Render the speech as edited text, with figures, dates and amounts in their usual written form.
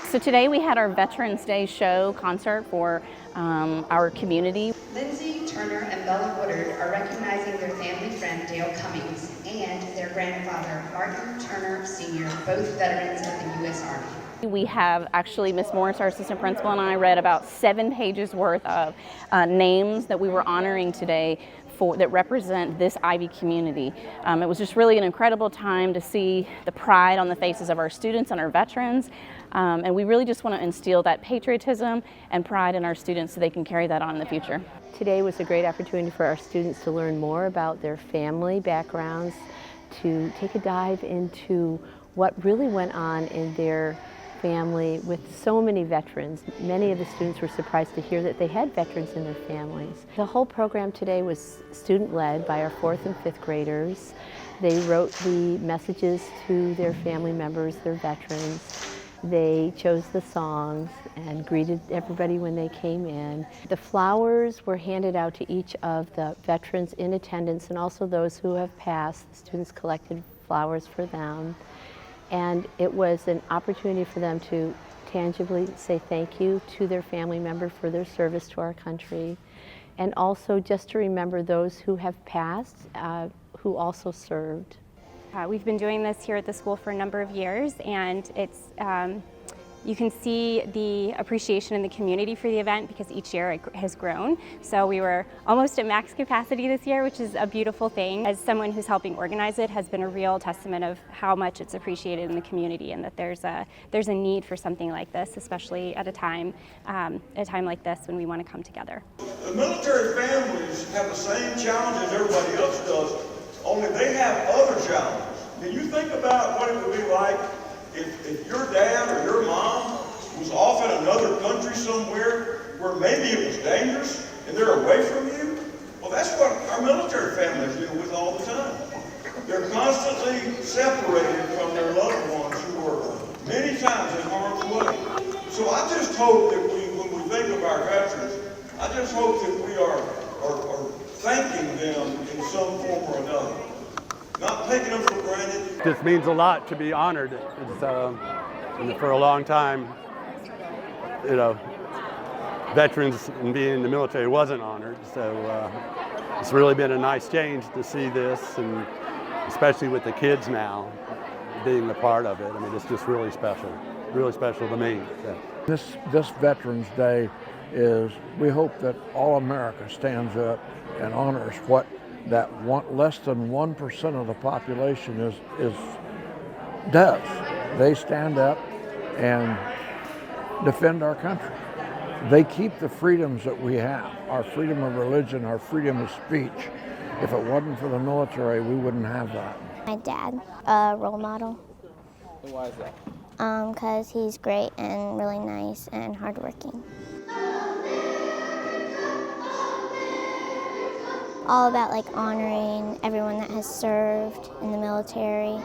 So today we had our Veterans Day show concert for our community. Lindsay Turner and Bella Woodard are recognizing their family friend Dale Cummings and their grandfather Martin Turner Sr., both veterans of the U.S. Army. We have actually, Miss Morris, our assistant principal, and I read about 7 pages worth of names that we were honoring today that represent this Ivy community. It was just really an incredible time to see the pride on the faces of our students and our veterans, and we really just want to instill that patriotism and pride in our students so they can carry that on in the future. Today was a great opportunity for our students to learn more about their family backgrounds, to take a dive into what really went on in their family with so many veterans. Many of the students were surprised to hear that they had veterans in their families. The whole program today was student-led by our 4th and 5th graders. They wrote the messages to their family members, their veterans. They chose the songs and greeted everybody when they came in. The flowers were handed out to each of the veterans in attendance and also those who have passed. The students collected flowers for them. And it was an opportunity for them to tangibly say thank you to their family member for their service to our country, and also just to remember those who have passed, who also served. We've been doing this here at the school for a number of years, and it's you can see the appreciation in the community for the event because each year it has grown. So we were almost at max capacity this year, which is a beautiful thing. As someone who's helping organize it, has been a real testament of how much it's appreciated in the community, and that there's a need for something like this, especially at a time like this when we want to come together. The military families have the same challenges everybody else does, only they have other challenges. Can you think about what it would be like if your dad or your mom was off in another country somewhere where maybe it was dangerous and they're away from you? Well, that's what our military families deal with all the time. They're constantly separated from their loved ones who are many times in harm's way. So I just hope that when we think of our veterans, I just hope that we are thanking them in some form or another. Not taking them for granted. It just means a lot to be honored. For a long time, veterans and being in the military wasn't honored. So it's really been a nice change to see this, and especially with the kids now being a part of it. I mean, it's just really special to me. So. This Veterans Day is, we hope that all America stands up and honors what that less than 1% of the population does. They stand up and defend our country. They keep the freedoms that we have, our freedom of religion, our freedom of speech. If it wasn't for the military, we wouldn't have that. My dad, a role model. And why is that? Because he's great and really nice and hardworking. All about honoring everyone that has served in the military.